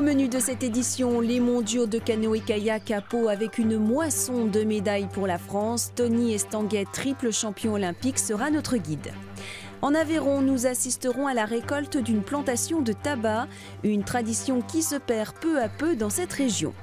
menu de cette édition, les mondiaux de canoë-kayak à Pau avec une moisson de médailles pour la France. Tony Estanguet, triple champion olympique, sera notre guide. En Aveyron, nous assisterons à la récolte d'une plantation de tabac, une tradition qui se perd peu à peu dans cette région.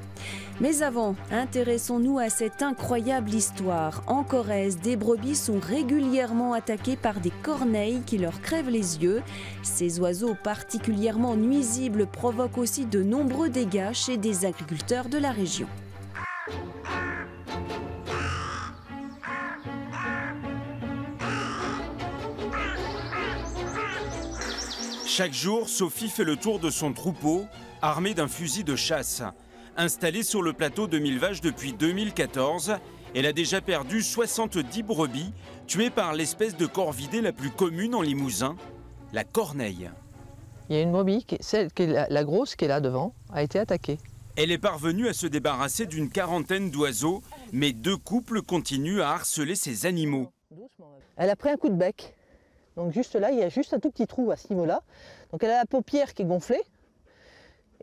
Mais avant, intéressons-nous à cette incroyable histoire. En Corrèze, des brebis sont régulièrement attaquées par des corneilles qui leur crèvent les yeux. Ces oiseaux particulièrement nuisibles provoquent aussi de nombreux dégâts chez des agriculteurs de la région. Chaque jour, Sophie fait le tour de son troupeau, armée d'un fusil de chasse. Installée sur le plateau de 1000 vaches depuis 2014, elle a déjà perdu 70 brebis, tuées par l'espèce de corvidé la plus commune en Limousin, la corneille. Il y a une brebis, celle qui est la grosse qui est là devant, a été attaquée. Elle est parvenue à se débarrasser d'une quarantaine d'oiseaux, mais 2 couples continuent à harceler ces animaux. Elle a pris un coup de bec. Donc juste là, il y a juste un tout petit trou à ce niveau-là. Donc elle a la paupière qui est gonflée.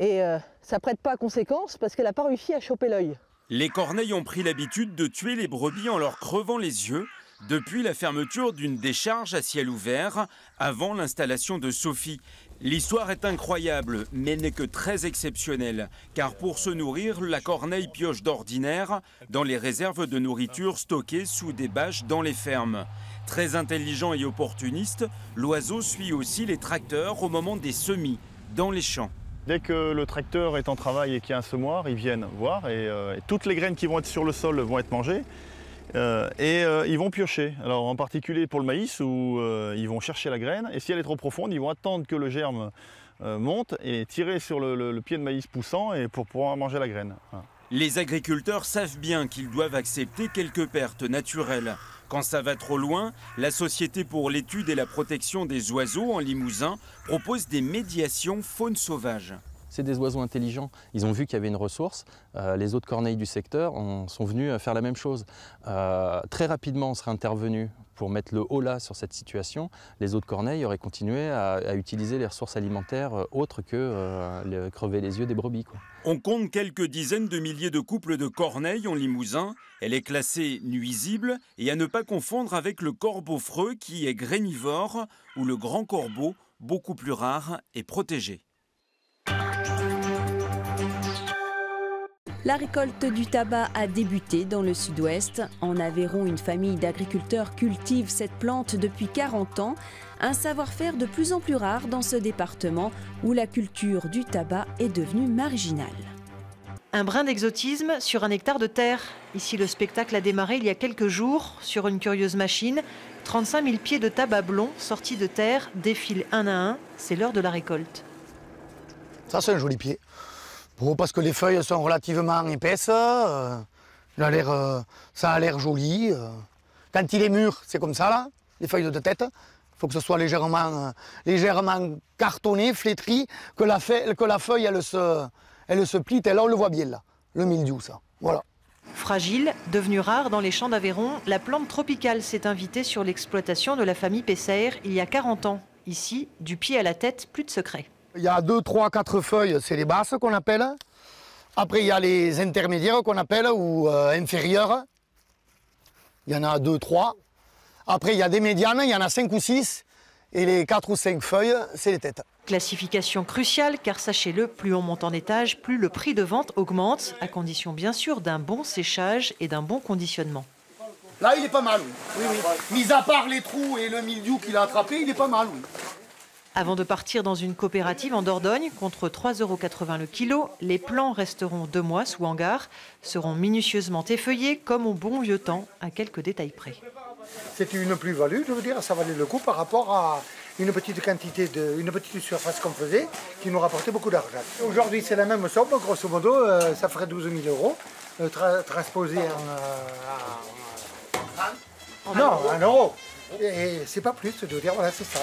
Et ça prête pas à conséquence parce qu'elle n'a pas réussi à choper l'œil. Les corneilles ont pris l'habitude de tuer les brebis en leur crevant les yeux depuis la fermeture d'une décharge à ciel ouvert avant l'installation de Sophie. L'histoire est incroyable, mais n'est que très exceptionnelle, car pour se nourrir, la corneille pioche d'ordinaire dans les réserves de nourriture stockées sous des bâches dans les fermes. Très intelligent et opportuniste, l'oiseau suit aussi les tracteurs au moment des semis, dans les champs. Dès que le tracteur est en travail et qu'il y a un semoir, ils viennent voir et toutes les graines qui vont être sur le sol vont être mangées ils vont piocher. Alors en particulier pour le maïs où ils vont chercher la graine et si elle est trop profonde, ils vont attendre que le germe monte et tirer sur le pied de maïs poussant et pour pouvoir manger la graine. Voilà. Les agriculteurs savent bien qu'ils doivent accepter quelques pertes naturelles. Quand ça va trop loin, la Société pour l'étude et la protection des oiseaux en Limousin propose des médiations faune sauvage. C'est des oiseaux intelligents. Ils ont vu qu'il y avait une ressource. Les autres corneilles du secteur sont venus faire la même chose. Très rapidement, on serait intervenu pour mettre le holà sur cette situation. Les autres corneilles auraient continué à utiliser les ressources alimentaires autres que crever les yeux des brebis, quoi. On compte quelques dizaines de milliers de couples de corneilles en Limousin. Elle est classée nuisible et à ne pas confondre avec le corbeau-freux qui est grénivore ou le grand corbeau, beaucoup plus rare et protégé. La récolte du tabac a débuté dans le sud-ouest. En Aveyron, une famille d'agriculteurs cultive cette plante depuis 40 ans. Un savoir-faire de plus en plus rare dans ce département où la culture du tabac est devenue marginale. Un brin d'exotisme sur un hectare de terre. Ici, le spectacle a démarré il y a quelques jours sur une curieuse machine. 35 000 pieds de tabac blond sortis de terre défilent un à un. C'est l'heure de la récolte. Ça, c'est un joli pied. Bon, parce que les feuilles sont relativement épaisses, ça a l'air joli. Quand il est mûr, c'est comme ça, là, les feuilles de tête. Il faut que ce soit légèrement cartonné, flétri, que la feuille, elle se plie. Et là, on le voit bien, là, le mildiou, ça. Voilà. Fragile, devenue rare dans les champs d'Aveyron, la plante tropicale s'est invitée sur l'exploitation de la famille Pesser il y a 40 ans. Ici, du pied à la tête, plus de secret. Il y a 2, 3, 4 feuilles, c'est les basses qu'on appelle. Après, il y a les intermédiaires qu'on appelle, ou inférieures. Il y en a 2, 3. Après, il y a des médianes, il y en a 5 ou 6. Et les 4 ou 5 feuilles, c'est les têtes. Classification cruciale, car sachez-le, plus on monte en étage, plus le prix de vente augmente, à condition bien sûr d'un bon séchage et d'un bon conditionnement. Là, il est pas mal, oui. Mis à part les trous et le mildiou qu'il a attrapé, il est pas mal, oui. Avant de partir dans une coopérative en Dordogne, contre 3,80 € le kilo, les plants resteront 2 mois sous hangar, seront minutieusement effeuillés comme au bon vieux temps, à quelques détails près. C'est une plus-value, je veux dire, ça valait le coup par rapport à une petite quantité, une petite surface qu'on faisait, qui nous rapportait beaucoup d'argent. Aujourd'hui, c'est la même somme, grosso modo, ça ferait 12 000 €, transposé en euros. Et c'est pas plus, je veux dire, voilà, c'est ça.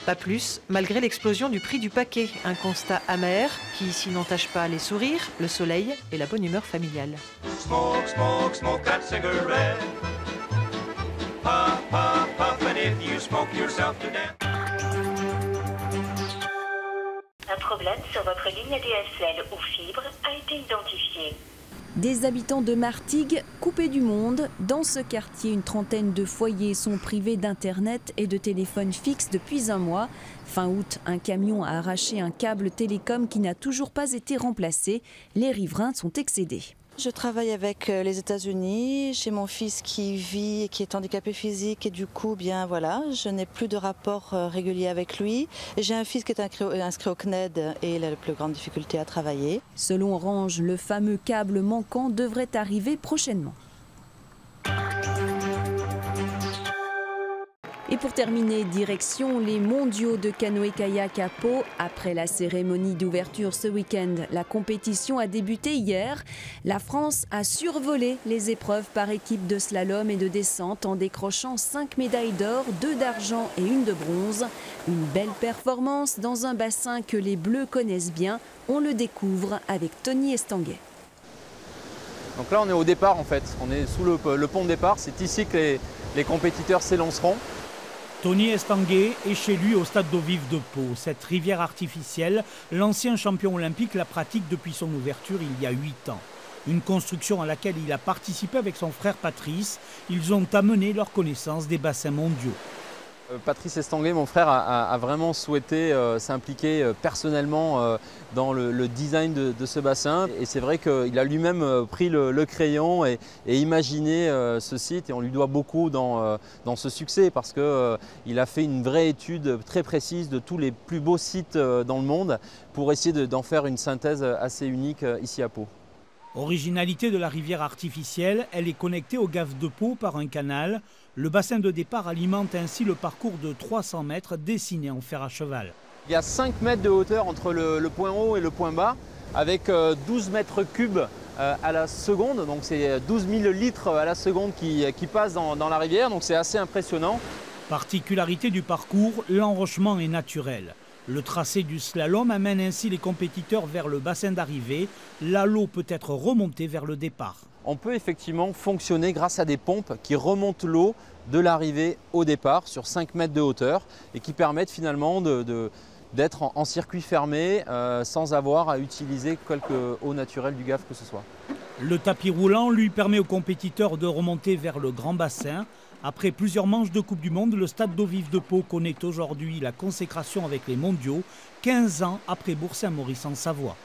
Pas plus, malgré l'explosion du prix du paquet. Un constat amer qui ici n'entache pas les sourires, le soleil et la bonne humeur familiale. Smoke, smoke, smoke that cigarette. Puff, puff, puff, and if you smoke yourself to death. Notre problème sur votre ligne DSL ou fibre a été identifié. Des habitants de Martigues coupés du monde. Dans ce quartier, une trentaine de foyers sont privés d'internet et de téléphone fixe depuis un mois. Fin août, un camion a arraché un câble télécom qui n'a toujours pas été remplacé. Les riverains sont excédés. Je travaille avec les États-Unis. J'ai mon fils qui vit et qui est handicapé physique et du coup, bien voilà, je n'ai plus de rapport régulier avec lui. J'ai un fils qui est inscrit au CNED et il a la plus grande difficulté à travailler. Selon Orange, le fameux câble manquant devrait arriver prochainement. Et pour terminer, direction les mondiaux de canoë-kayak à Pau. Après la cérémonie d'ouverture ce week-end, la compétition a débuté hier. La France a survolé les épreuves par équipe de slalom et de descente en décrochant 5 médailles d'or, 2 d'argent et 1 de bronze. Une belle performance dans un bassin que les Bleus connaissent bien. On le découvre avec Tony Estanguet. Donc là on est au départ en fait, on est sous le pont de départ. C'est ici que les compétiteurs s'élanceront. Tony Estanguet est chez lui au stade d'eau vive de Pau. Cette rivière artificielle, l'ancien champion olympique la pratique depuis son ouverture il y a 8 ans. Une construction à laquelle il a participé avec son frère Patrice. Ils ont amené leur connaissance des bassins mondiaux. Patrice Estanguet, mon frère, a vraiment souhaité s'impliquer personnellement dans le design de ce bassin. Et c'est vrai qu'il a lui-même pris le crayon et imaginé ce site. Et on lui doit beaucoup dans ce succès parce qu'il a fait une vraie étude très précise de tous les plus beaux sites dans le monde pour essayer d'en faire une synthèse assez unique ici à Pau. Originalité de la rivière artificielle, elle est connectée au Gave de Pau par un canal. Le bassin de départ alimente ainsi le parcours de 300 mètres dessiné en fer à cheval. Il y a 5 mètres de hauteur entre le point haut et le point bas, avec 12 mètres cubes à la seconde. Donc c'est 12 000 litres à la seconde qui passent dans la rivière, donc c'est assez impressionnant. Particularité du parcours, l'enrochement est naturel. Le tracé du slalom amène ainsi les compétiteurs vers le bassin d'arrivée. Là, l'eau peut être remontée vers le départ. On peut effectivement fonctionner grâce à des pompes qui remontent l'eau de l'arrivée au départ sur 5 mètres de hauteur et qui permettent finalement d'être en circuit fermé sans avoir à utiliser quelque eau naturelle du Gave que ce soit. Le tapis roulant lui permet aux compétiteurs de remonter vers le grand bassin. Après plusieurs manches de Coupe du Monde, le stade d'eau vive de Pau connaît aujourd'hui la consécration avec les mondiaux, 15 ans après Bourg-Saint-Maurice en Savoie.